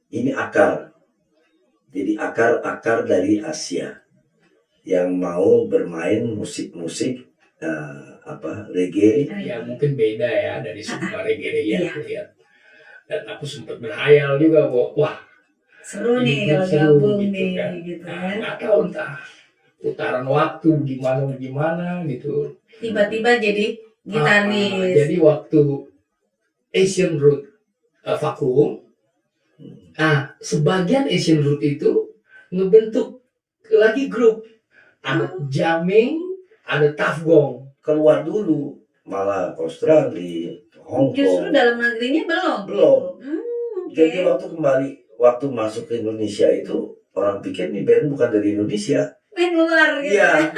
ini akar. Jadi akar dari Asia yang mau bermain musik-musik reggae. Ya mungkin beda ya dari semua reggae yang aku lihat. Dan aku sempat berhayal juga bahwa wah seru nih kalau gabung gitu nih kan. gitu Nah, kan. nggak tahu entah putaran waktu gimana gitu. Tiba-tiba jadi gitaris. Jadi waktu Asian Root vakum, sebagian Asian Root itu ngebentuk lagi grup. Ada jamming, ada tough gong. Keluar dulu, malah Australia, Hong Kong. Justru dalam negerinya belum. Jadi waktu masuk ke Indonesia itu orang pikir nih band bukan dari Indonesia. Main luar gitu. Iya.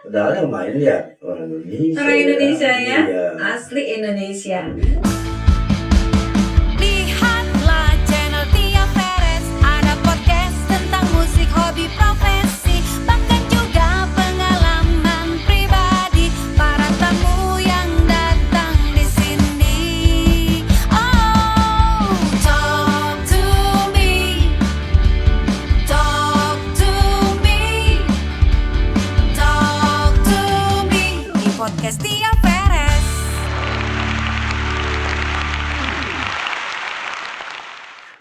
Padahal yang main ya orang Indonesia. Orang Indonesia ya. Iya. Asli Indonesia. Lihatlah channel Tia Perez, ada podcast tentang musik, hobi, profesi, bahkan juga pengalaman pribadi para tamu yang datang di sini. Oh, talk to me, talk to me, talk to me di podcast Tia Perez.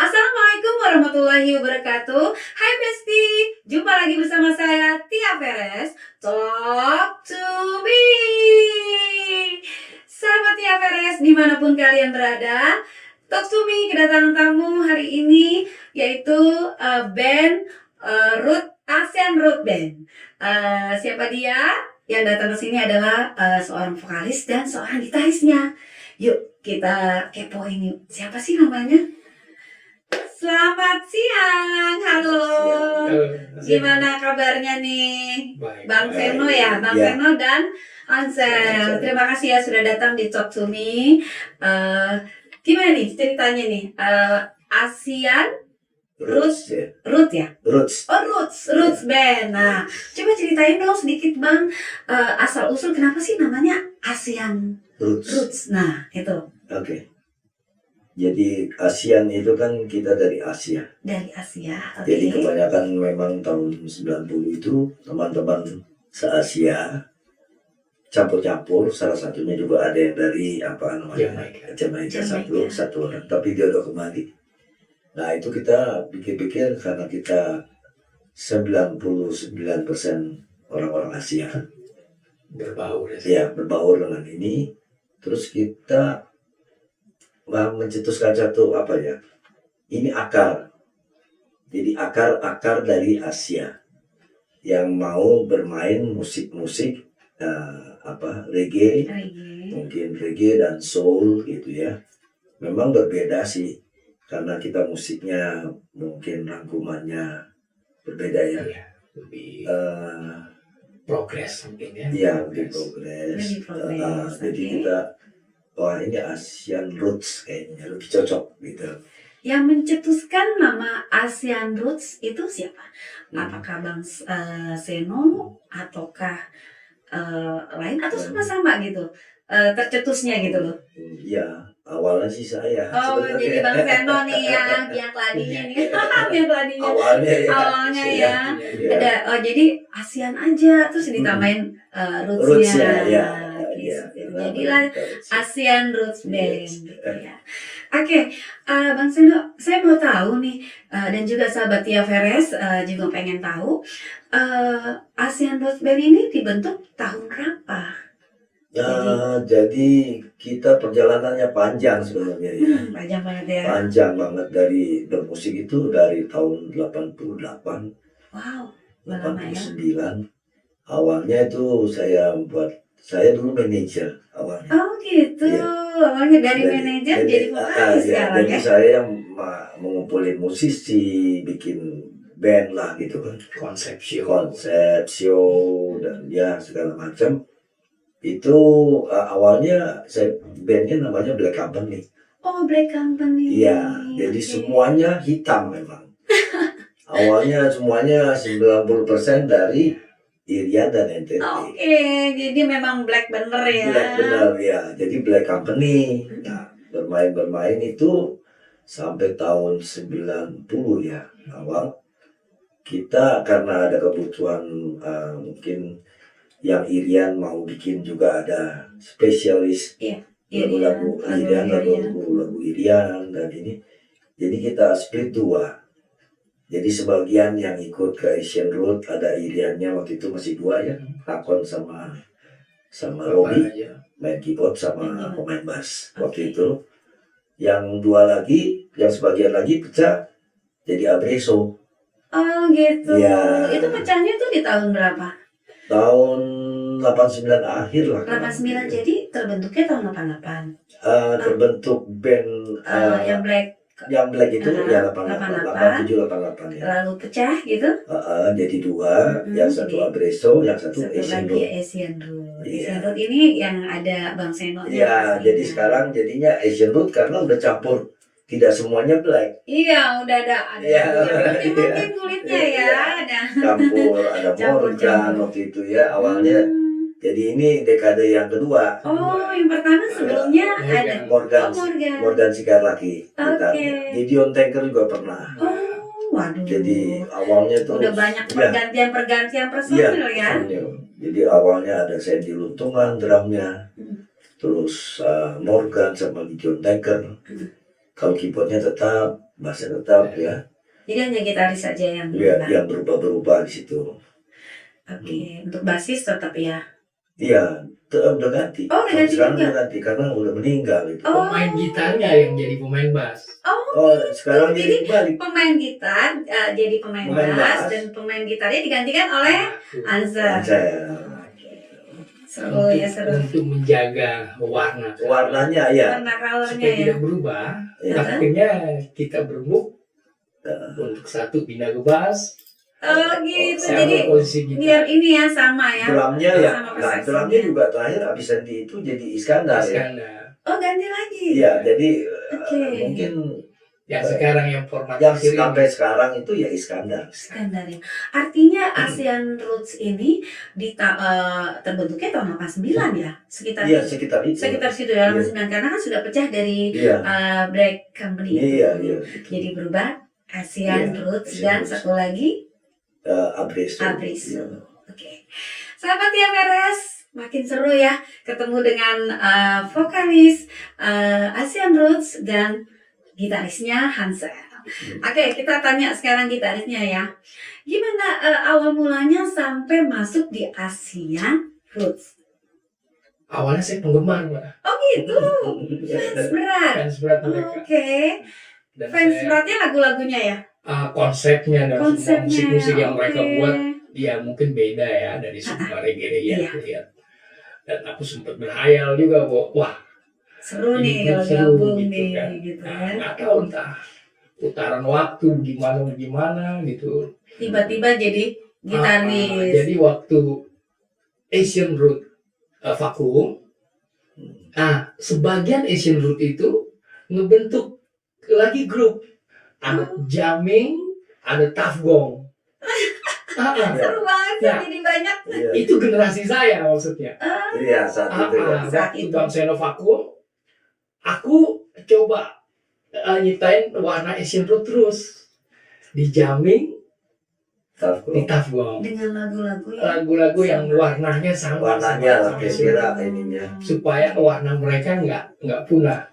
Assalamualaikum warahmatullahi wabarakatuh. Hai Besti, jumpa lagi bersama saya Tia Perez. Talk to me. Sahabat Tia Perez dimanapun kalian berada, Talk to me kedatangan tamu hari ini yaitu band Asian Root Band. Siapa dia? Yang datang ke sini adalah seorang vokalis dan seorang gitarisnya. Yuk kita kepoin yuk. Siapa sih namanya? Selamat siang, halo. Gimana kabarnya nih? Baik. Bang Seno ya, Bang Ya. Seno dan Ansel. Terima kasih ya sudah datang di Talk to Me. Gimana nih ceritanya nih? Asian Roots ya. Root ya? Roots. Oh Roots Band. Nah, coba ceritain dong sedikit Bang, asal usul kenapa sih namanya Asian Roots? Nah, itu Oke. Jadi ASEAN itu kan kita dari Asia. dari Asia. Oke. Jadi kebanyakan memang tahun 90 itu teman-teman se-Asia campur-campur, salah satunya juga ada yang dari Jamaika satu orang, tapi dia udah kembali. Nah itu kita pikir-pikir karena kita 99% orang-orang Asia Berbaur berbaur dengan ini, terus kita mencetuskan satu ini akar. Jadi akar dari Asia yang mau bermain musik-musik reggae, mungkin reggae dan soul gitu ya. Memang berbeda sih karena kita musiknya mungkin rangkumannya berbeda ya. Lebih progres mungkin ya. Iya, lebih progres. Jadi kita ini Asian Roots kayaknya lebih cocok gitu. Yang mencetuskan nama Asian Roots itu siapa? Apakah Bang Seno ataukah lain atau sama-sama gitu? Tercetusnya gitu loh. Iya, awalnya sih saya. Oh, jadi Bang Seno nih ya, biang keladinya nih. Biang keladinya. Awalnya ya. Ada jadi ASEAN aja terus ditambahin roots-nya. Jadilah Asian Roots Band gitu ya. Oke, Bang Seno, saya mau tahu nih dan juga sahabat Tia Perez juga pengen tahu Asian Roots Band ini dibentuk tahun berapa? Jadi kita perjalanannya panjang sebenarnya ya. Panjang banget ya. Panjang banget dari bermusik itu dari tahun 88. Wow, 89. Awalnya itu saya dulu manajer awalnya. Oh gitu. Iya. Awalnya dari manajer jadi vokalis sekarang jadi ya. saya yang mengumpulin musisi, bikin band lah gitu kan. Konsep show dan ya segala macam. Itu awalnya bandnya namanya Black Company. Oh, Black Company. Iya, jadi semuanya hitam memang. Awalnya semuanya 90% dari Irian dan NTT. Oke, jadi memang black bener ya. Black bener ya, jadi Black Company. Nah, bermain itu sampai tahun 90 ya awal, kita karena ada kebutuhan mungkin yang Irian mau bikin juga ada spesialis lagu-lagu Irian, lagu-lagu Irian dan ini, jadi kita split 2. Jadi sebagian yang ikut ke Asian Root ada Iriannya, waktu itu masih 2 ya, Hakon sama Robi main keyboard sama pemain bass waktu itu. Yang 2 lagi, yang sebagian lagi pecah jadi Abreso. Oh gitu. Ya. Itu pecahnya tuh di tahun berapa? Tahun 89 akhir lah. 89, jadi terbentuknya tahun 88. Terbentuk band Yang Black itu ya 88, 87, 88 ya. lalu pecah gitu. Jadi 2, yang satu Abreso, yang satu Asian lagi Root. Asian Root. Iya. Asian Root ini yang ada Bang Seno. Ya, jadi sekarang jadinya Asian Root karena udah campur, tidak semuanya black. Iya, udah ada Iya, mungkin kulitnya ya, Iya. ada. Campur, ada Morgan waktu itu ya awalnya. Jadi ini dekade yang kedua. Oh, yang pertama sebelumnya ada Morgan Morgan. Sigar lagi. Oke. Gideon Tanker juga pernah. Oh, waduh. Jadi awalnya tuh udah banyak pergantian personil ya. Jadi awalnya ada Sandy Luntungan drumnya, terus Morgan sama Gideon Tanker. Kalau keyboardnya tetap, bassnya tetap ya. Jadi hanya gitaris saja yang Ya, yang berubah-berubah di situ. Oke, untuk basis tetap ya. Iya, udah ganti. Oh, udah ganti sekarang juga? udah ganti karena udah meninggal itu. Oh. Pemain gitarnya yang jadi pemain bass. Oh, sekarang Jadi jadi balik. pemain gitar jadi pemain Pemain bass bass. dan pemain gitarnya digantikan oleh Anza. Saya Seru ya, seru. Untuk menjaga warnanya ya. Warna colornya supaya ya. tidak berubah. Ya. Akhirnya kita bermuk untuk satu pindah ke bass. Oh gitu, sama jadi posisi gitar. biar ini ya sama ya. Drumnya ya. Sama Nah, persepsinya. drumnya juga terakhir abis Sandy itu jadi Iskandar ya. Iskandar. Oh ganti lagi. Iya, jadi Oke. mungkin Yang sekarang yang format yang kiri. sampai sekarang itu ya Iskandar. Standar ya. Artinya Asian Roots ini terbentuknya tahun 89 ya, sekitar Iya, sekitar itu. sekitar situ ya, Iya. 89 karena kan sudah pecah dari Iya. Black Company itu. Iya, iya. Jadi berubah Asian Iya, Roots Asian dan Roots. satu lagi Abreso. Abreso. Iya. Oke. Sahabat Tia Peres, makin seru ya ketemu dengan vokalis Asian Roots dan gitarisnya Hansel. Oke, kita tanya sekarang gitarisnya ya. Gimana awal mulanya sampai masuk di Asian Roots? Awalnya saya penggemar, Mbak. Oh gitu, fans berat. Fans berat mereka. Oke, Dan fans saya, beratnya lagu-lagunya ya? konsepnya dan semua Konsepnya, musik-musik yang mereka oke. buat, ya mungkin beda ya dari semua reggae ya. Iya. Dan aku sempat berhayal juga, wah Seru nih ini kalau seru gabung gitu nih, kan. gitu Nah, kan. nggak tahu entah putaran waktu gimana gitu. Tiba-tiba jadi gitaris. Jadi waktu Asian Root vakum, sebagian Asian Root itu ngebentuk lagi grup, ada jamming, ada tough gong. Seru banget sih, Nah. jadi banyak. Iya. Itu generasi saya maksudnya. Iya, saat itu ya. Saat Waktu itu. Bang Seno vakum, aku coba nyiptain warna Asian Root terus di jamming, Tough di Gong. tough gong. Dengan lagu-lagu Lagu-lagu yang warnanya sama, Warnanya sama kira-kira ininya. supaya warna mereka nggak punah.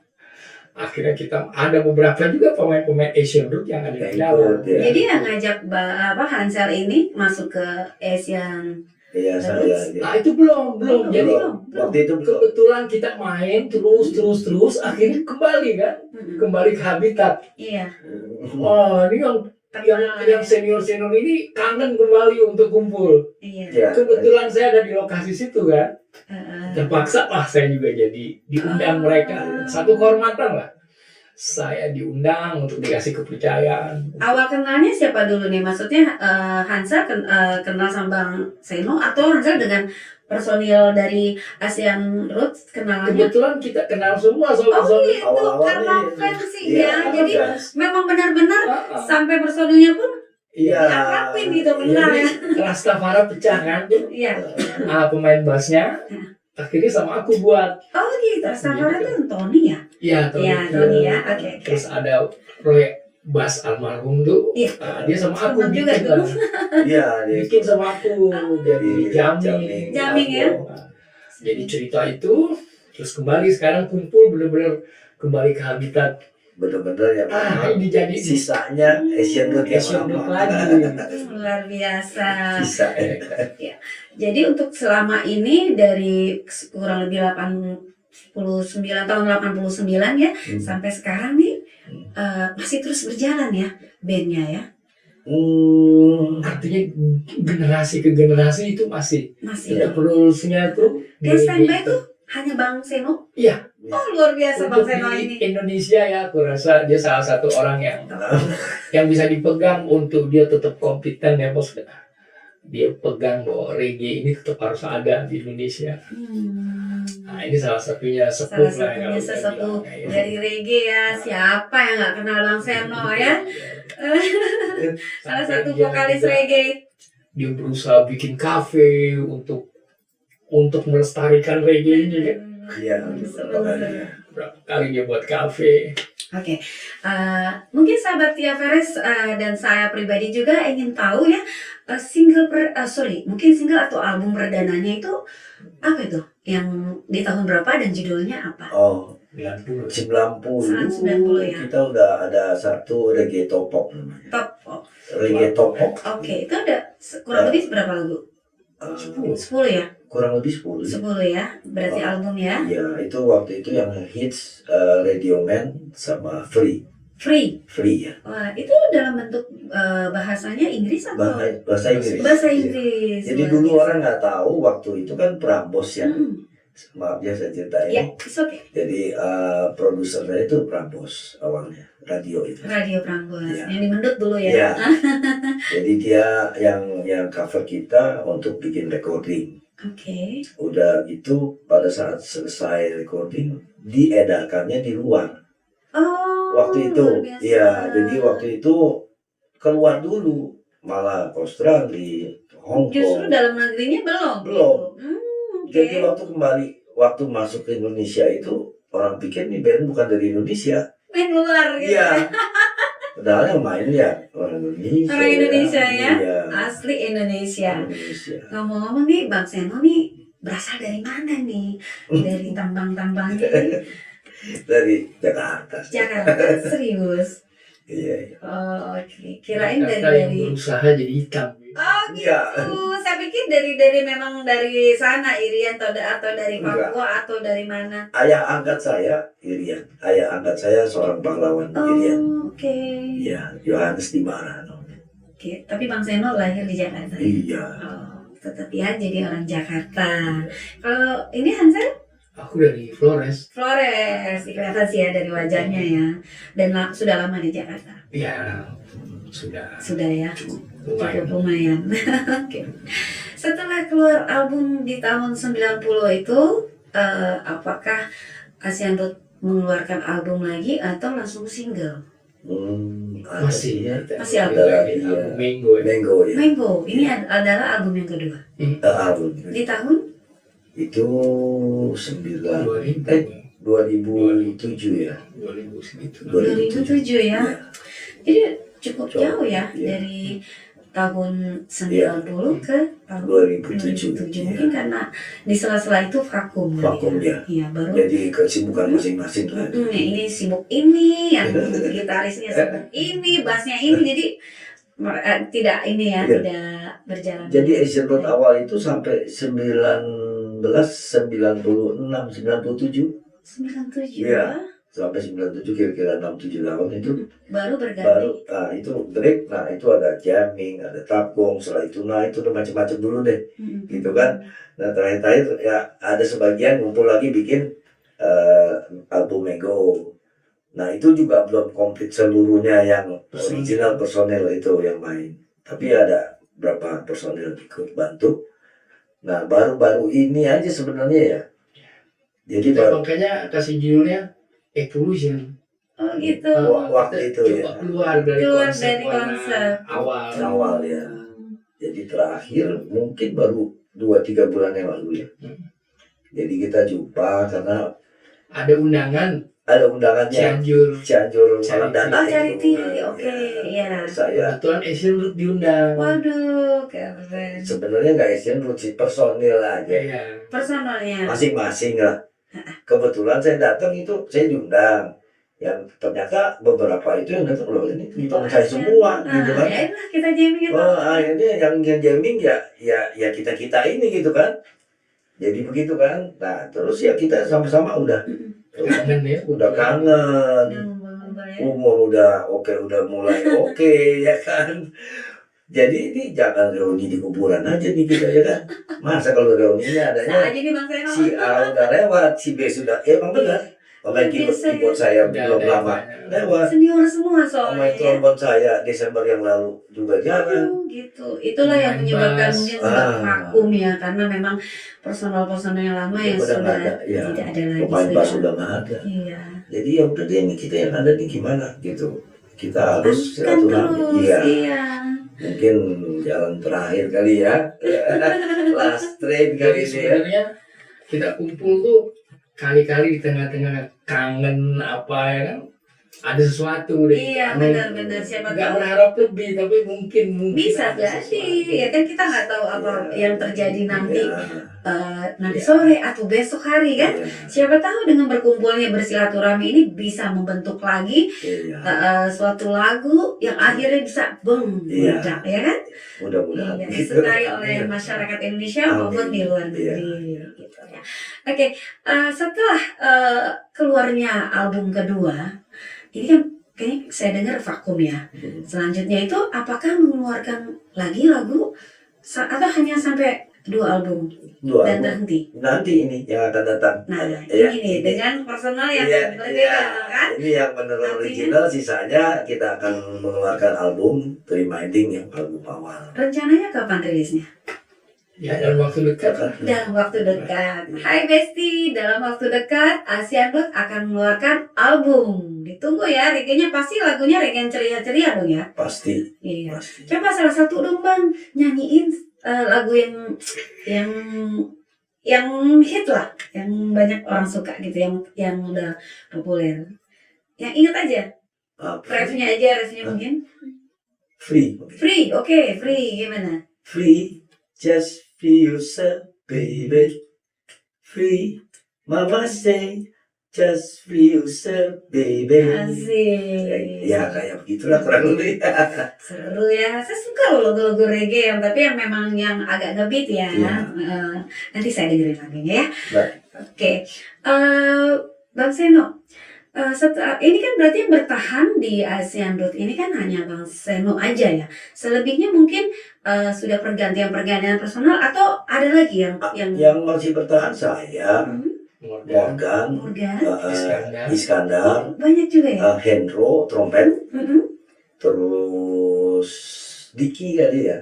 Akhirnya kita ada beberapa juga pemain-pemain Asian Root yang ada di dalam. Ya. Jadi yang ngajak Hansel ini masuk ke Asian. Iya, saya. Iya. Nah itu belum. Jadi belum. Waktu itu belum. kebetulan kita main terus, akhirnya kembali kan, kembali ke habitat. Iya. Oh ini yang senior ini kangen kembali untuk kumpul. Iya. Ya. Kebetulan saya ada di lokasi situ kan. Heeh. Terpaksa lah saya juga jadi diundang mereka, satu kehormatan lah. Saya diundang untuk dikasih kepercayaan. Awal kenalnya siapa dulu nih? Maksudnya Hansel kenal sama Bang Seno atau Hansel dengan personil dari Asian Roots kenalannya? Kebetulan kita kenal semua Oh sobat-sobat. gitu, Awal-awal karena iya. fans sih Iya, ya. Jadi fans. memang benar-benar sampai personilnya pun Iya. diakrabin gitu, benar ya. Rastafari pecah kan. Iya. Pemain bassnya akhirnya sama aku buat. Oh gitu, Safarnya tuh Tony ya? Iya, Ya, Tony ya, oke. Terus ada proyek bass almarhum tuh, Iya. dia sama aku Sama juga bikin tuh. lah. Iya, dia Bikin sama aku dari Jamming. Jamming ya? Jadi cerita itu terus kembali sekarang kumpul bener-bener kembali ke habitat. bener-bener yang Ini jadi sisanya Asian Root yang Asian Root lama. lagi. Luar biasa. Sisa Jadi untuk selama ini dari kurang lebih 89 tahun 89 ya sampai sekarang nih masih terus berjalan ya bandnya ya. Artinya generasi ke generasi itu masih Masih. terusnya tuh Yang standby tuh hanya Bang Seno. Iya. Oh luar biasa Bang Untuk Seno di ini. Indonesia ya, aku rasa dia salah satu orang yang bisa dipegang untuk dia tetap kompeten ya bos. Dia pegang bahwa reggae ini tetap harus ada di Indonesia. Nah ini salah satunya sepuh Salah lah yang satunya udah sesepuh bilang, ya. dari reggae ya. Siapa yang nggak kenal Bang Seno ya? Salah satu Dia vokalis juga- reggae. Dia berusaha bikin kafe untuk melestarikan reggae ini kan. Iya, makanya. Berapa kali dia buat kafe. Oke, mungkin sahabat Tia Veres dan saya pribadi juga ingin tahu ya mungkin single atau album perdananya itu apa itu? Yang di tahun berapa dan judulnya apa? Oh, 90. 90 ya. kita udah ada satu reggae topok namanya. Top. Reggae topok. Oke, itu ada kurang lebih berapa lagu? 10. 10 ya? Kurang lebih 10. 10 ya? Berarti album ya? Iya, itu waktu itu yang hits Radio Man sama Free ya. Wah, itu dalam bentuk bahasanya Inggris atau? Bahasa Inggris. Bahasa Iya. Inggris. Jadi luar dulu biasa. orang nggak tahu waktu itu kan Prambos ya. Maaf ya saya ceritain. Ya, it's okay. Jadi produsernya itu Prambos awalnya, radio itu. Radio Prambors, Iya. yang di Mendut dulu ya. Iya. Jadi dia yang cover kita untuk bikin recording. Oke. Udah itu pada saat selesai recording diedarkannya di luar. Oh. Waktu itu, luar biasa. ya jadi waktu itu keluar dulu, malah Australia, Hong Justru Kong. dalam negerinya belum. Belum. Oke. Jadi waktu masuk ke Indonesia itu orang pikir nih band bukan dari Indonesia. Main luar gitu. Iya. Padahal yang main ya orang Indonesia. Orang Indonesia ya. Iya. Asli Indonesia. Indonesia. Ngomong-ngomong nih, Bang Seno nih berasal dari mana nih? Dari tambang-tambang ini. Dari Jakarta. Jakarta, serius. Iya. Oh, oke. Kirain Jakarta yang dari. berusaha jadi hitam. Oh gitu. Iya. Saya pikir dari memang dari sana Irian atau dari Papua atau dari mana? Ayah angkat saya Irian. Ayah angkat saya seorang pahlawan Irian. Oh, oke. Iya, Yohanes Dimara namanya. Oke, tapi Bang Seno lahir di Jakarta. Iya. Oh, tetap ya jadi orang Jakarta. Kalau ini Hansel Aku dari Flores. Flores, kelihatan sih ya dari wajahnya ya. Dan sudah lama di Jakarta. Ya sudah Sudah ya. lumayan. Cukup lumayan. Oke. Setelah keluar album di tahun 90 itu, apakah Asian Root mengeluarkan album lagi atau langsung single? Masih ya. Masih ada lagi lagi, ya. Minggu ya. Mango ya. Mango, ini adalah album yang kedua. Album Di tahun itu 9 2000. 2007 ya. 2000 segitu. 2007 ya. Jadi cukup jauh ya Iya. dari tahun 90 ke tahun 2007. 2007. Mungkin karena di sela-sela itu vakum. Vakum, ya. Iya, baru Jadi kesibukan masing-masing lah. ini sibuk ini, yang gitarisnya sibuk ini, bassnya ini, jadi tidak ini ya, Iya. tidak berjalan. Jadi Asian Root awal itu sampai 97 97 Iya. sampai 97 kira-kira 6-7 tahun itu baru berganti. baru itu break. Nah itu ada jamming, ada tapgong, setelah itu udah macam-macam dulu deh gitu kan. Nah terakhir ya ada sebagian ngumpul lagi bikin album Mango. Nah itu juga belum komplit seluruhnya yang original personel itu yang main, tapi ada berapa personel ikut bantu. Nah baru-baru ini aja sebenarnya ya. Jadi Kita baru makanya kasih judulnya Evolution. Oh gitu. waktu itu ya. Keluar dari Keluar konsep dari warna konsep. awal. ya. Jadi terakhir mungkin baru 2-3 bulan yang lalu ya. Jadi kita jumpa karena Ada undangan ada undangannya Cianjur. malam Charity. datang. Charity, itu. oke, ya. Saya Kebetulan Asian Root diundang. Waduh, keren. sebenarnya nggak Asian Root sih, personil aja. Iya. Personalnya. Masing-masing lah. Kebetulan saya datang itu saya diundang. Yang ternyata beberapa itu yang datang loh ini teman saya semua gitu kan. Ya elah, kita jamming itu. Akhirnya yang jamming ya kita ini gitu kan. Jadi begitu kan. Nah terus ya kita sama-sama udah Kangen ya. udah kangen. Umur udah mulai oke ya kan. Jadi ini jangan reuni di kuburan aja nih kita ya kan. Masa kalau reuninya Nah, adanya jadi Bang Seno. si A udah lewat, si B sudah emang benar. Pemain keyboard saya belum lama lewat. Senior semua Pemain soalnya. trombon saya Desember yang lalu juga jarang. Oh, gitu. Itulah yang menyebabkan Bass. mungkin sebab vakum ya, karena memang personal-personal yang lama yang Udah sudah nggak ada, ya. tidak ada lagi. Pemain bass sudah nggak ada. Iya. Jadi ya udah deh ini kita yang ada nih gimana gitu. Kita harus Kan silaturahmi. terus, Iya. iya. Mungkin jalan terakhir kali ya. Last train Jadi kali ini ya. sebenarnya kita kumpul tuh kali-kali di tengah-tengah kangen apa ya kan, ada sesuatu deh. Iya, benar-benar. Siapa Nggak tahu berharap lebih, tapi mungkin bisa ada jadi. sesuatu. Ya kan kita nggak tahu apa Iya. yang terjadi nanti Ya, nanti Iya. sore atau besok hari kan. iya, Siapa tahu dengan berkumpulnya bersilaturahmi ini bisa membentuk lagi iya. suatu lagu yang akhirnya bisa Iya. meledak ya kan? Mudah-mudahan Iya, gitu. disukai oleh Iya. masyarakat Indonesia Amin. maupun di luar Iya, negeri. iya. Gitu ya. Oke, setelah keluarnya album kedua, ini kan kayaknya saya dengar vakum ya. Selanjutnya itu apakah mengeluarkan lagi lagu atau hanya sampai 2 album Dua dan album. berhenti? Nanti ini yang akan datang. Nah, Iya, ini nih dengan personal yang Iya, berbeda iya. kan? Ini yang benar Artinya- original, sisanya kita akan mengeluarkan album Reminding yang album awal. Rencananya kapan rilisnya? Ya dalam waktu dekat. Dalam waktu dekat. Hai Besti, dalam waktu dekat Asian Root akan mengeluarkan album. Ditunggu ya, reggae-nya pasti lagunya reggae yang ceria-ceria dong ya. Pasti, Iya. pasti. Coba salah satu dong Bang, nyanyiin lagu yang hit lah, yang banyak orang suka gitu, yang udah populer. Yang ingat aja, refnya mungkin. Free, Free, oke, free gimana? free, just free yourself, baby. Free, mama say, just free yourself, baby. Asik. Ya kayak begitulah kurang lebih. Seru ya, saya suka loh lagu-lagu reggae tapi yang memang yang agak ngebeat ya. Iya. Nanti saya dengerin lagunya ya. Baik. Oke, Bang Seno, setelah ini kan berarti yang bertahan di Asian Root ini kan hanya Bang Seno aja ya. Selebihnya mungkin sudah pergantian personal atau ada lagi yang Yang masih bertahan saya, Hmm, Morgan, Morgan, Iskandar, banyak juga ya. Hendro, trompet, Mm-mm. terus Diki kali ya.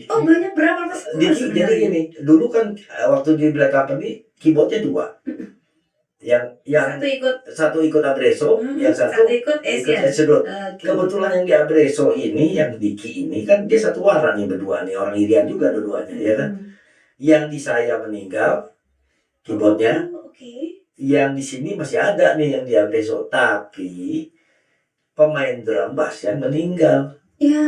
Oh banyak, berapa personal? Diki jadi sebenarnya? gini, dulu kan waktu di Black Company keyboardnya 2. Yang Satu ikut, satu ikut Abreso, yang satu ikut Asian. Sedot. Oke. Kebetulan yang di Abreso ini, yang Diki ini kan dia satu warna nih berdua nih, orang Irian juga dua-duanya ya kan. Hmm. Yang di saya meninggal keyboardnya, Oh, oke. yang di sini masih ada nih yang di Abreso, tapi pemain drum bass yang meninggal. Ya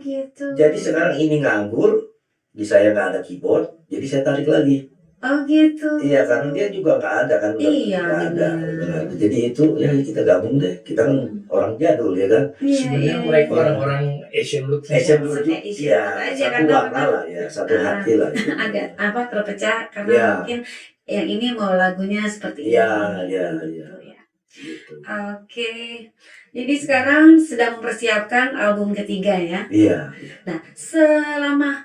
gitu. Jadi sekarang ini nganggur, di saya nggak ada keyboard, jadi saya tarik lagi. Oh gitu. Iya, karena dia juga nggak ada kan. Iya, Nggak ada, benar. nggak ada. Jadi itu ya kita gabung deh. Kita kan orang jadul ya kan. Iya, Sebenarnya iya, mereka iya. orang-orang Asian Root semua. Asian Root Maksudnya juga, Asian ya Root aja, satu karena warna memang- lah ya, satu hati lah. agak apa terpecah karena Iya. mungkin yang ini mau lagunya seperti Iya, ini. iya, Gitu iya. ya. Gitu. Oke. Jadi sekarang sedang mempersiapkan album ketiga ya. Iya. Nah, selama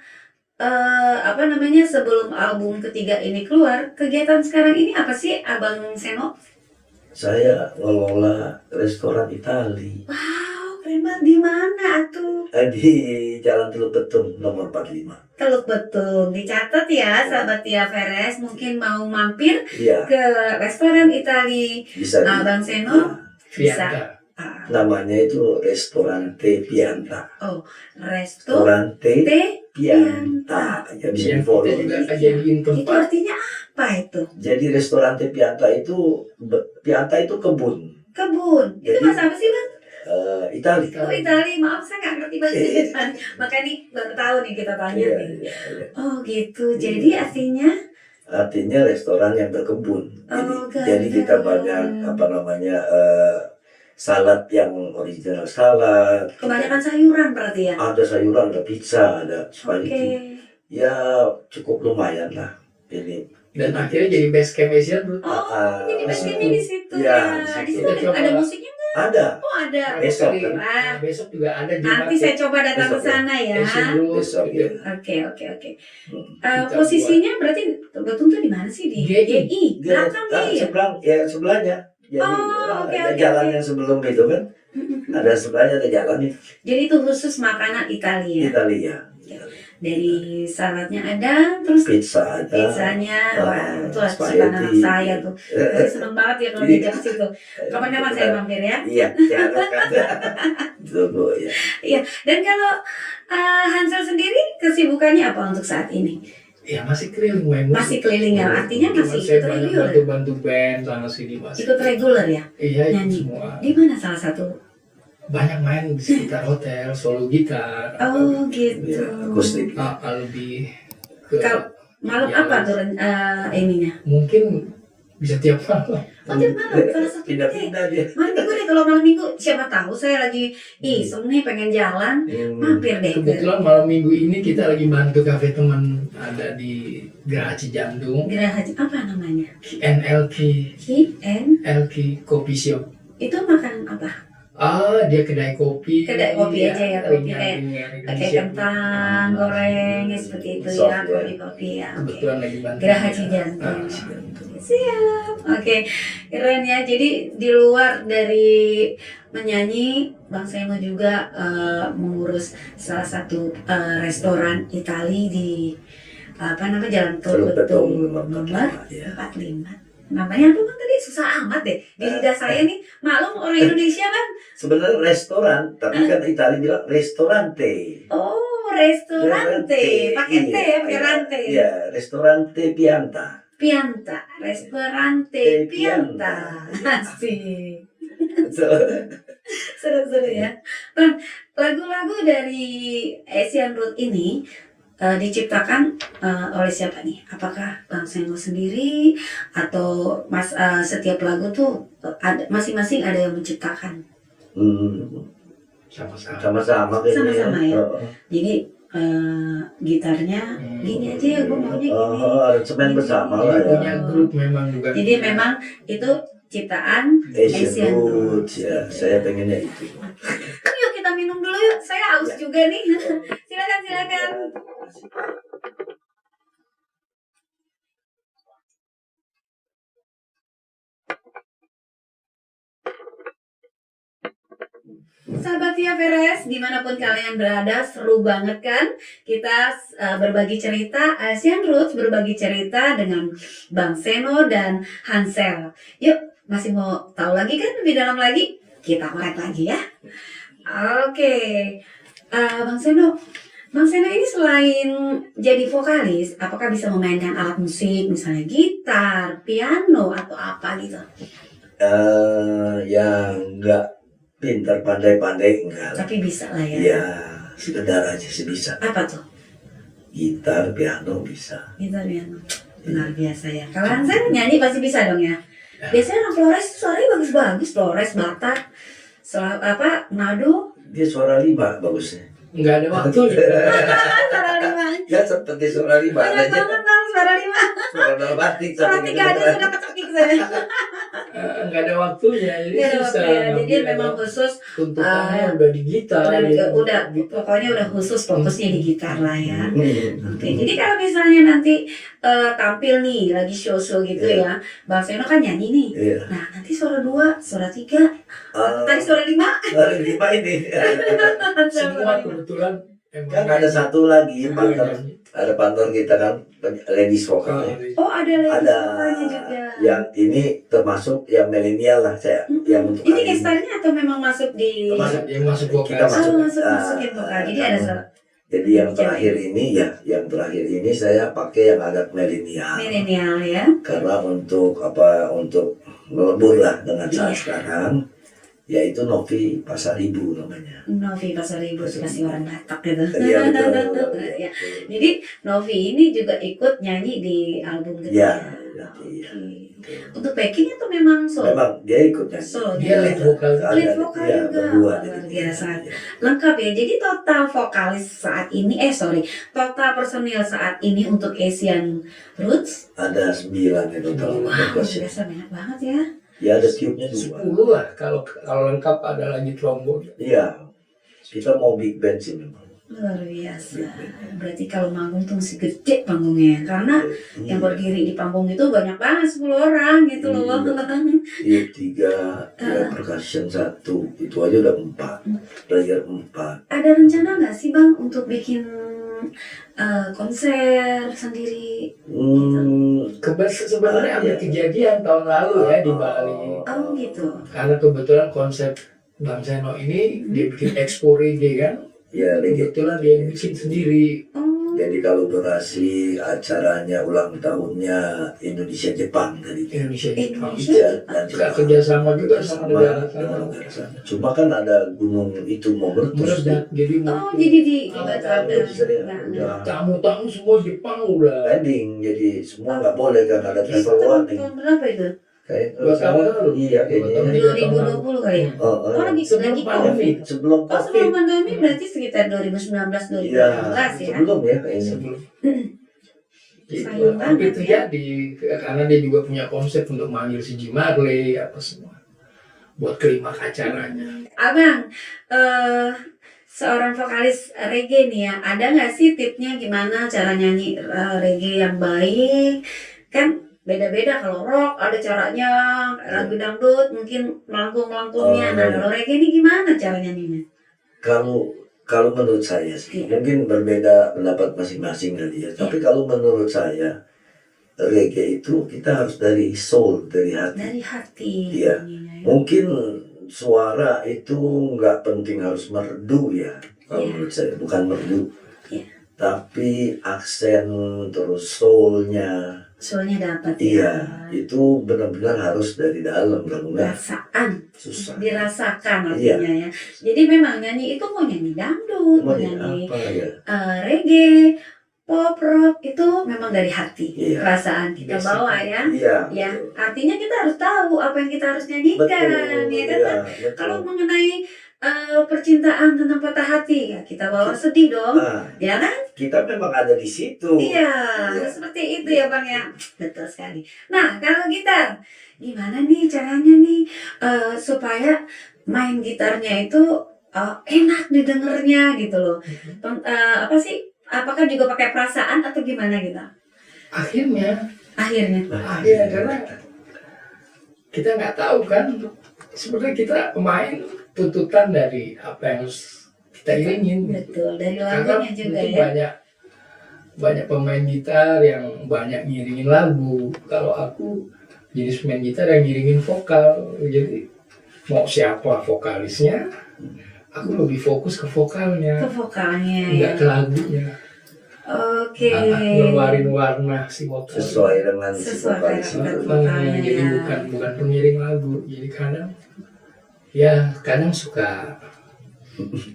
sebelum album ketiga ini keluar, kegiatan sekarang ini apa sih Abang Seno? Saya ngelola restoran Itali Wow, keren banget. Di mana tuh? di Jalan Teluk Betung nomor 45. Teluk Betung. Dicatat ya, sahabat Tia Veres. Mungkin mau mampir Iya, ke restoran Itali bisa. Abang Seno. Fianca. Namanya itu Restorante Pianta. Resto Restorante T Pianta. Ya bisa di follow. Kita juga jadiin itu tempat. artinya apa itu? Jadi Restorante Pianta itu kebun. Kebun. Itu Jadi- bahasa apa sih Bang? Itali. Oh Itali, maaf saya nggak ngerti bahasa Itali. Makanya nih baru tahu nih kita tanya Iya, nih. iya, iya. Oh gitu, jadi artinya Artinya restoran yang berkebun. Jadi kita banyak salad yang original salad. kebanyakan sayuran berarti ya? Ada sayuran, ada pizza, ada Oke. spaghetti. Ya cukup lumayan lah ini. Dan akhirnya jadi base camp Asian Root. Oh, jadi basketnya di situ Ya, ya. di Di situ. situ ada musiknya? Ada. Oh ada. Besok, Jadi, kan? besok juga ada Nanti saya coba datang ke Besok, ya. sana ya. Asian Root. Besok, gitu. ya. Oke. Kita Posisinya berarti betul tuh di mana sih di GI? Belakang ya? Sebelahnya. Jadi Oh, oke, ada oke, jalan oke. yang sebelum itu kan. Ada sebelahnya ada jalan itu. Jadi itu khusus makanan Italia. Italia. Dari saladnya ada, terus Pizza ada. pizzanya, wah itu kesukaan anak spaghetti. saya tuh. Saya seneng banget ya kalau diajak ke situ. Kapan-kapan saya mampir ya. Iya, jangan kan. Tunggu ya. Dan kalau Hansel sendiri kesibukannya apa untuk saat ini? Ya masih keliling main musik. Masih keliling ya, artinya Cuma masih saya ikut banyak reguler. bantu band sana sini masih. Ikut reguler ya? Iya itu Nyanyi. semua. Di mana salah satu? Banyak main di sekitar hotel, solo gitar. Oh gitu. Ya, akustik. Lebih ke Kalau malam Ya, apa tuh ininya? mungkin bisa tiap malam. Oh tiap malam, salah satu deh. Pindah-pindah dia. Malam minggu deh, kalau malam minggu siapa tahu saya lagi iseng nih pengen jalan, mampir deh. Kebetulan malam minggu ini kita lagi bantu kafe teman ada di Geraha Cijantung. Geraha apa namanya? NLK KN Kopi Shop. itu makan apa? Dia kedai kopi. Kedai kopi Iya, aja ya, kopi ringan-ringan pakai Indonesia. kentang, goreng, ya seperti itu Soft, ya, ya. kopi ya. Oke. Kebetulan lagi bantu. Geraha Cijantung. Cijantung. Siap. Oke, keren ya. Jadi di luar dari menyanyi, Bang Seno juga mengurus salah satu restoran Itali di Jalan Tol Teluk Betung Betung, nomor ya. 45. Namanya apa Bang tadi? Susah amat deh. Di lidah saya nih, maklum orang Indonesia Bang. Sebenarnya restoran, tapi kan Italia bilang restorante. Oh, restorante. Pakai T ya, pakai rante. Iya, restorante Pianta. Pianta, Restorante Pianta. Asik. Seru-seru ya. Bang, lagu-lagu dari Asian Root ini diciptakan oleh siapa nih? Apakah Bang Seno sendiri atau setiap lagu tuh ada masing-masing ada yang menciptakan? Sama-sama. Sama-sama kayaknya. Sama-sama ya? Oh, Jadi gitarnya gini aja ya, gue maunya gini. aransemen bersama lah ya. Punya grup memang juga. Jadi memang itu ciptaan Asian Asian Roots ya, saya pengennya itu. Yuk kita minum dulu yuk. Saya haus juga nih. Silakan. Sahabat Via Veres, dimanapun kalian berada, seru banget kan? Kita berbagi cerita, Asian Roots berbagi cerita dengan Bang Seno dan Hansel. Yuk, masih mau tahu lagi kan lebih dalam lagi? Kita mulai lagi ya. Oke, Bang Seno ini selain jadi vokalis, apakah bisa memainkan alat musik, misalnya gitar, piano, atau apa gitu? Ya enggak pintar pandai-pandai enggak. Tapi bisa lah ya. Ya sekedar aja sih bisa. Apa tuh? Gitar, piano bisa. Gitar, piano. Luar biasa ya. Kalau Hansel nyanyi pasti bisa dong ya. Biasanya orang Flores suaranya bagus-bagus, Flores, Batak, Nado. Dia suara 5 bagusnya. Nggak ada waktu. Suara 5. Ya seperti suara 5 Banyak aja. banget Bang, suara 5. Suara dalam hati. Suara 3 aja sudah kecekik saya. Nggak ada waktunya, jadi Nggak ada susah. waktu ya. Jadi Ngambil memang khusus tuntutannya udah di gitar. udah pokoknya udah khusus fokusnya di gitar lah ya. Hmm. Oke, jadi kalau misalnya nanti tampil nih lagi show-show gitu ya, Bang Seno kan nyanyi nih. Iya. Nah, nanti suara 2, suara 3, tadi suara 5. Suara 5 ini. Semua kebetulan Kan ada satu lagi partner, ada partner kita kan ladies vokal. Oh, ada lagi Ada vokalnya juga. yang ini termasuk yang milenial lah saya, yang untuk Ini hari ini. gestarnya atau memang masuk di masuk vokal. Kita masuk. masukin vokal. Jadi ada Jadi yang terakhir ini ya, yang terakhir ini saya pakai yang agak milenial. milenial ya. Karena untuk melebur lah dengan saat sekarang, yaitu Novi Pasar Ibu namanya. Novi Pasar Ibu pasti orang Batak gitu. Iya, betul. Ya. Jadi Novi ini juga ikut nyanyi di album kedua. Iya, Oke. iya. Untuk backing itu memang solo. Memang dia ikut nyanyi. Solo. Dia lead vokal. Lead vokal Iya, juga. berdua. Luar biasa. Lengkap ya. Jadi total vokalis saat ini, total personil saat ini untuk Asian Roots. Ada 9 ya total. Wow, biasa banyak banget ya. Ya ada tube-nya 2. 10 lah kalau lengkap ada lagi trombon. Iya, kita mau big band sih memang. Luar biasa. Berarti kalau manggung tuh mesti gede panggungnya. Karena yang berdiri di panggung itu banyak banget, 10 orang gitu loh. Iya, 3, ya percussion 1, itu aja udah 4, player 4. Ada rencana nggak sih Bang untuk bikin konser sendiri? Sebenarnya ada Iya. kejadian tahun lalu ya di Bali. Oh gitu. Karena kebetulan konsep Bang Seno ini dia bikin expo reggae kan. Ya, reggae. Kebetulan dia yang bikin sendiri. Oh, Jadi kolaborasi acaranya ulang tahunnya Indonesia Jepang tadi. Indonesia Jepang. Indonesia. Dan Juga kerjasama juga sama negara dengan sana. negara sana. Cuma kan ada gunung itu mau meletus. Meledak jadi oh jadi di Oh, batalkan. Udah tamu-tamu semua Jepang udah. landing, jadi semua nggak boleh kan ada Itu travel warning. tahun berapa itu? Kayak 2 tahun lalu. Iya kayaknya. 2020 kali ya? Oh, Oh lagi Sebelum pandemi. COVID. sebelum Oh sebelum COVID. pandemi berarti sekitar 2019-2018 Iya, ya? sebelum ya kayaknya. Sebelum gitu, Sayang hampir banget ya. terjadi karena dia juga punya konsep untuk manggil si Jim Marley apa semua buat klimaks acaranya. Abang, seorang vokalis reggae nih ya, ada nggak sih tipsnya gimana cara nyanyi reggae yang baik? Kan beda-beda, kalau rock ada caranya, lagu dangdut mungkin melengkung-melengkungnya. Nah kalau reggae ini gimana cara nyanyinya? Kalau menurut saya sih, mungkin berbeda pendapat masing-masing kali ya. Tapi kalau menurut saya, reggae itu kita harus dari soul, dari hati. Dari hati. Iya. nyanyinya ya. Mungkin suara itu nggak penting harus merdu ya, kalau Iya. menurut saya. Bukan merdu. Iya. Tapi aksen terus soulnya, Soalnya dapat iya, ya. itu benar-benar harus dari dalam. Kalau nggak Perasaan susah. dirasakan artinya ya. Jadi memang nyanyi itu mau nyanyi dangdut, mau Mau jadi nyanyi apa ya? reggae, pop, rock itu memang dari hati, Iya. perasaan kita Basic. bawa ya. Iya. Ya, betul. artinya kita harus tahu apa yang kita harus nyanyikan, Betul. ya kan? Iya, betul. Kalau mengenai percintaan tentang patah hati, ya kita bawa sedih dong, Nah, ya kan? kita memang ada di situ. Iya, Iya. seperti itu ya Bang ya. Betul sekali. Nah, kalau gitar, gimana nih caranya nih supaya main gitarnya itu enak didengarnya gitu loh. Apa sih? Apakah juga pakai perasaan atau gimana gitu? Akhirnya Akhirnya. karena kita nggak tahu kan sebenarnya kita main tuntutan dari apa yang harus kita iringin. Betul, dari Karena lagunya juga itu ya. banyak pemain gitar yang banyak ngiringin lagu. Kalau aku jenis pemain gitar yang ngiringin vokal, jadi mau siapa vokalisnya, aku lebih fokus ke vokalnya, Ke vokalnya ya. nggak ke lagunya. Oke. Ngeluarin warna si vokal. Sesuai dengan si Sesuai vokalis karakter itu. vokalnya. Jadi bukan pengiring lagu. Jadi kadang suka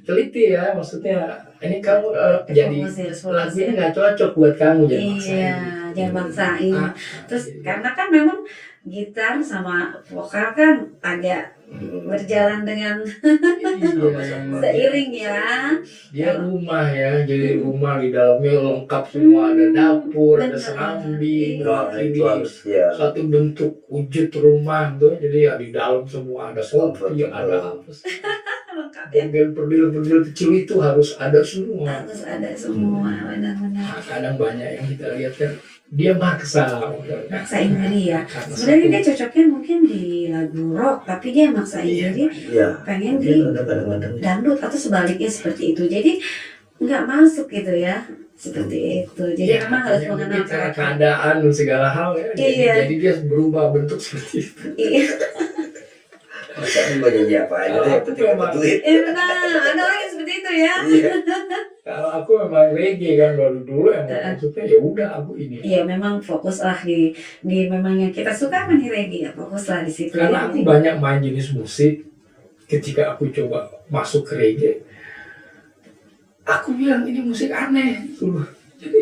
teliti ya, maksudnya ini kamu jadi lagu ini nggak cocok buat kamu, jangan Iya, maksain. jangan maksain. Ah, Terus jadi- karena kan memang gitar sama vokal kan agak berjalan dengan Iya, seiring ya. dia rumah ya, jadi rumah di dalamnya lengkap semua, ada dapur, ada Benar. serambi, Nah, itu ini harus ya. satu bentuk wujud rumah tuh, jadi ya di dalam semua ada kopi, ada apa sih, Lengkap ya. perdil kecil itu harus ada semua. Harus ada semua, benar-benar. Nah, kadang banyak yang kita lihat kan dia maksa, Maksain diri ya. Karena Sebenarnya satu- dia cocoknya mungkin di lagu rock, tapi dia maksain Iya. diri Iya. pengen di Mungkin ada kadang-kadang. dangdut atau sebaliknya seperti itu. Jadi nggak masuk gitu ya, seperti itu. Jadi Ya, memang harus makanya mengenal mungkin karena karakter. keadaan dan segala hal ya. Iya. Jadi dia berubah bentuk seperti itu. Iya, Masa mau jadi apa aja Kalau deh, aku penting dapat memang- duit. benar. Ada orang yang seperti itu ya. Iya. Kalau aku memang reggae kan dari dulu emang maksudnya ya udah aku ini. Iya, memang fokuslah di memang yang kita suka main reggae ya, fokuslah di situ. Karena ya. aku banyak main jenis musik, ketika aku coba masuk ke reggae, aku bilang ini musik aneh gitu loh. Jadi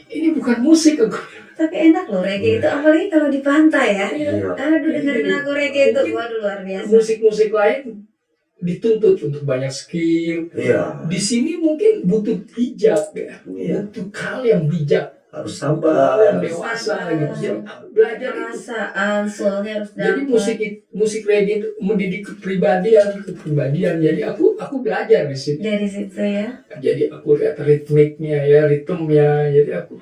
ini bukan musik aku. Tapi enak loh reggae itu, apalagi kalau di pantai ya. Iya. Aduh, dengerin lagu reggae itu, waduh luar biasa. Musik-musik lain dituntut untuk banyak skill. Iya. Di sini mungkin butuh bijak ya, Iya. butuh hal yang bijak, Harus hal sabar. yang dewasa gitu. Jadi belajar itu. Perasaan, soulnya harus Jadi dapet. musik reggae itu mendidik kepribadian. Jadi aku belajar di situ. Dari situ ya. Jadi aku lihat ritmiknya ya, ritmenya. Jadi aku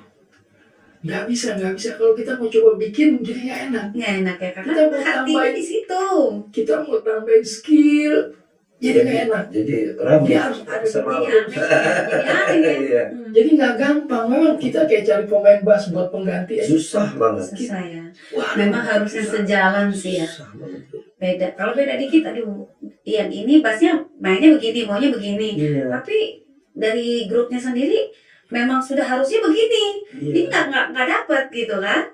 nggak bisa kalau kita mau coba bikin jadi nggak enak. Nggak enak ya, karena Kita mau hatinya tambahin- di situ. Kita mau tambahin skill, jadi nggak enak. Jadi rame. Dia harus ada sama. Jadi aneh, jadi aneh ya. Iya. Hmm. Jadi nggak gampang. Memang kita kayak cari pemain bass buat pengganti aja. Susah banget. Susah ya. Wah, Memang harusnya sejalan sih ya. Susah banget. Beda. Kalau beda dikit, aduh, yang ini bassnya mainnya begini, maunya begini. Iya. Tapi dari grupnya sendiri memang sudah harusnya begini. Ini Iya. nggak dapet gitu kan?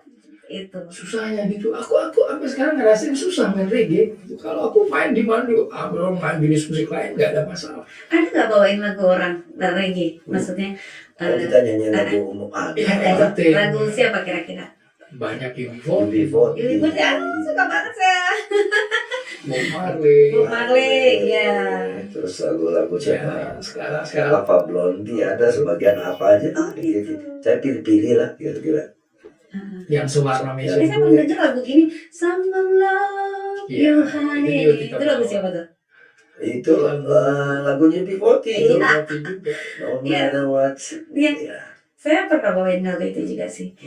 Itu. susahnya gitu. Aku sampai sekarang ngerasain susah main reggae. Gitu. Kalau aku main di mana juga, belum main jenis musik lain nggak ada masalah. Ada nggak bawain lagu orang reggae? Maksudnya Kalau kita nyanyi lagu umum Iya, ada entertain. lagu siapa kira-kira? Banyak yang before, Before. Ibu suka banget saya. Bob Marley. Bob Marley, ya. Terus lagu-lagu Ya, siapa? sekarang Apa Blondie ada sebagian apa aja. Oh, gitu. Saya pilih-pilih lah kira-kira. yang sewarna Saya merah. pernah denger lagu gini, Someone Love Iya, You itu Honey. juga kita Itu lagu bawa. siapa tuh? Itu lagunya B40. Iya. No Iya. matter what. Iya, Iya. saya pernah bawain lagu itu juga sih.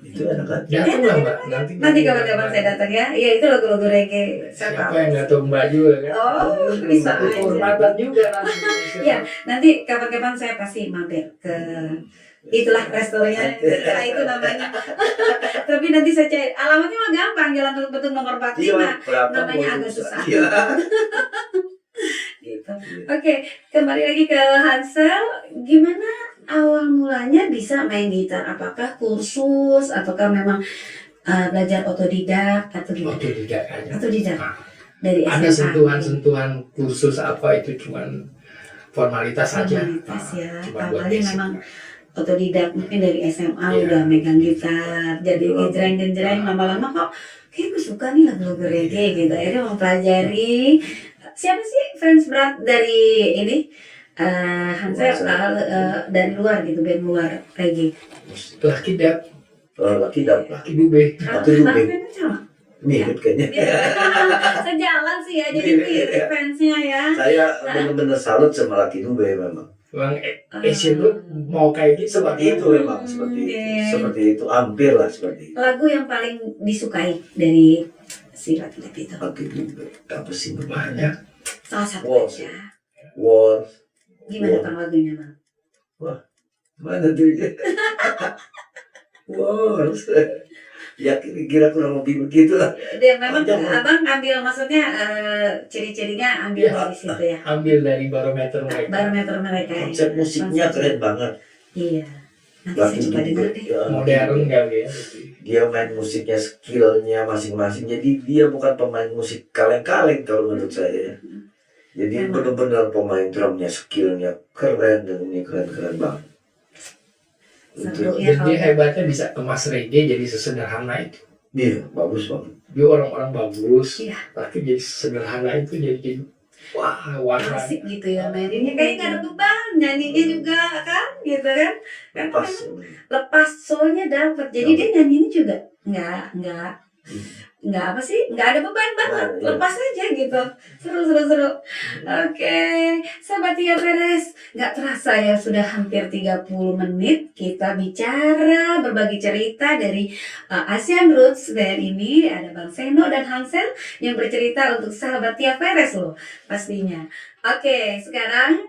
Itu enak kan? Datang lah mbak, Nanti kapan-kapan saya datang ya. Iya, itu lagu-lagu reggae. Saya Siapa tahu. yang nggak tahu mbak juga kan? Oh, bisa Itu aja. kehormatan juga nanti. Iya, nanti kapan-kapan saya pasti mampir ke itulah restorannya, itu namanya. Tapi nanti saya cari alamatnya mah gampang, Jalan Betung nomor 45. berapa namanya mau agak susah. susah. Iya. Gitu. Oke, kembali lagi ke Hansel. Gimana awal mulanya bisa main gitar? Apakah kursus ataukah memang belajar otodidak atau gimana? Waktu tidak aja. Otodidak dari Ada SMA. sentuhan-sentuhan kursus apa itu cuman formalitas saja. Formalitas ya. Cuma buat Awalnya basic. memang otodidak, mungkin dari SMA Iya. udah megang gitar, jadi genjreng-genjreng, lama-lama kok kayak gue suka nih lagu-lagu reggae gitu. Akhirnya mempelajari. Siapa sih fans berat dari ini Hansel dari luar gitu, band luar reggae? Laki dap, Laki dap. laki dube. Atau juga Bandnya sama? mirip kayaknya. Sejalan sih ya, jadi mirip fansnya ya. Saya benar-benar salut sama Laki Dube memang. Bang Asian tuh mau kayak gitu. Seperti itu memang, seperti itu. Oke. Seperti itu, hampir lah seperti itu. Lagu yang paling disukai dari si Laki Dube itu? Laki Dube, apa sih namanya? Banyak. Salah satu Waltz. aja. War, Gimana Waltz. Bang lagunya Bang? mana tuh? War, ya kira-kira kurang lebih begitu lah. Dia memang Panjang, abang ambil maksudnya ciri-cirinya ambil Ya. dari situ ya. Ambil dari barometer mereka. Barometer mereka. ya. Konsep musiknya keren banget. Iya. Nanti Laki saya coba Dube, dengar deh. ya, Modern kali ya. dia main musiknya, skillnya masing-masing. Jadi dia bukan pemain musik kaleng-kaleng kalau menurut saya. Jadi Memang. benar-benar pemain drumnya, skillnya keren dan ini keren-keren banget. Seru Itu, ya Dan dia kalau hebatnya bisa kemas reggae jadi sesederhana itu. iya bagus banget. Dia orang-orang bagus, Iya. tapi jadi sederhana itu jadi wah warna. asik gitu ya maininnya, kayaknya nggak ada beban, nyanyinya juga kan gitu kan. Karena Pas. memang lepas soulnya dapet, jadi dia nyanyinya juga nggak apa sih, nggak ada beban banget, Nah, iya. lepas aja gitu, seru. Oke, sahabat Tia Perez, nggak terasa ya sudah hampir 30 menit kita bicara, berbagi cerita dari Asian Roots Band ini. Ada Bang Seno dan Hansel yang bercerita untuk sahabat Tia Perez loh pastinya. Oke, sekarang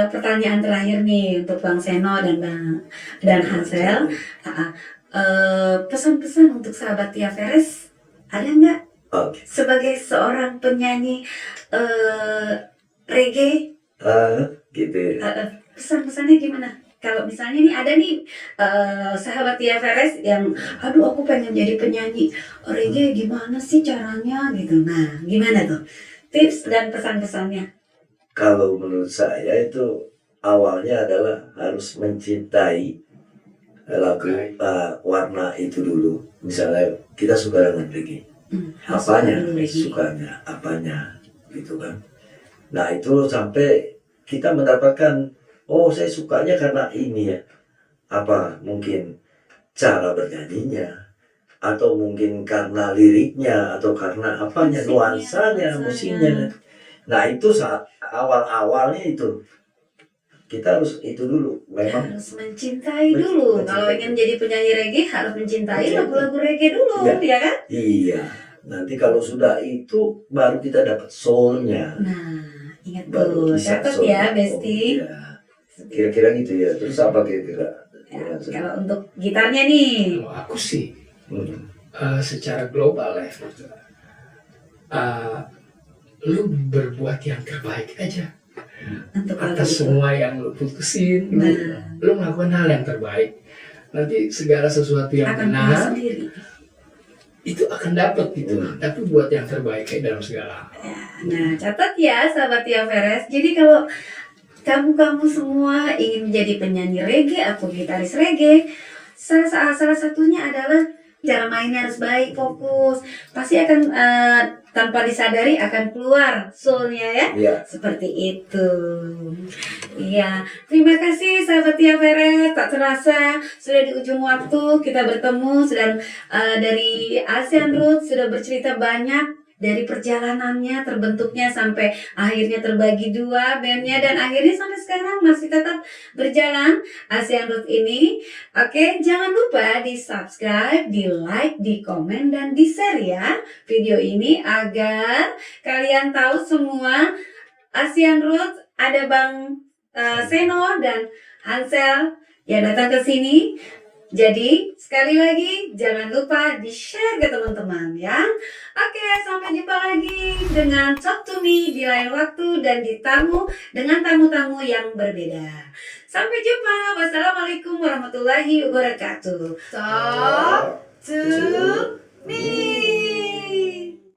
pertanyaan terakhir nih untuk Bang Seno dan Hansel. Pesan-pesan untuk sahabat Tia Veres ada nggak? Oke. Sebagai seorang penyanyi reggae, Gitu. pesan-pesannya gimana? Kalau misalnya nih ada nih sahabat Tia Veres yang, aduh aku pengen jadi penyanyi reggae, gimana sih caranya gitu. Nah, gimana tuh tips dan pesan-pesannya? Kalau menurut saya itu awalnya adalah harus mencintai lagu warna itu dulu. Misalnya kita suka dengan reggae, apanya sukanya, apanya gitu kan. Nah itu sampai kita mendapatkan, oh saya sukanya karena ini ya, apa mungkin cara bernyanyinya, atau mungkin karena liriknya, atau karena apanya, nuansanya, musiknya. Nah itu saat awal-awalnya itu kita harus itu dulu, memang harus mencintai dulu. Kalau ingin jadi penyanyi reggae harus mencintai lagu-lagu reggae dulu, ya kan? Iya. Nanti kalau sudah itu baru kita dapat soulnya. Nah, ingat tuh, catat ya, Besti. Kira-kira gitu ya. Terus apa kira-kira? Ya, kalau untuk gitarnya nih, Kalau aku sih secara global ya, lu berbuat yang terbaik aja untuk lagu atas itu. semua yang lu putusin. Nah. Lu melakukan hal yang terbaik. Nanti segala sesuatu yang akan punya benar sendiri. itu akan dapat gitu. Tapi buat yang terbaik dalam segala hal. Ya, nah, catat ya sahabat Tia Veres. Jadi kalau kamu semua ingin menjadi penyanyi reggae atau gitaris reggae, salah satunya adalah cara mainnya harus baik, fokus. Pasti akan tanpa disadari akan keluar soulnya ya. Iya. Seperti itu. Iya, terima kasih sahabat Tia Veres. Tak terasa sudah di ujung waktu kita bertemu, dan dari Asian Roots sudah bercerita banyak dari perjalanannya, terbentuknya sampai akhirnya terbagi dua bandnya, dan akhirnya sampai sekarang masih tetap berjalan Asian Roots ini. Oke, jangan lupa di subscribe, di like, di komen, dan di share ya video ini agar kalian tahu semua Asian Roots ada Bang Seno dan Hansel yang datang ke sini. Jadi sekali lagi jangan lupa di share ke teman-teman ya. Oke, sampai jumpa lagi dengan Talk to Me di lain waktu dan dengan tamu-tamu yang berbeda. Sampai jumpa. Wassalamualaikum warahmatullahi wabarakatuh. Talk to Me.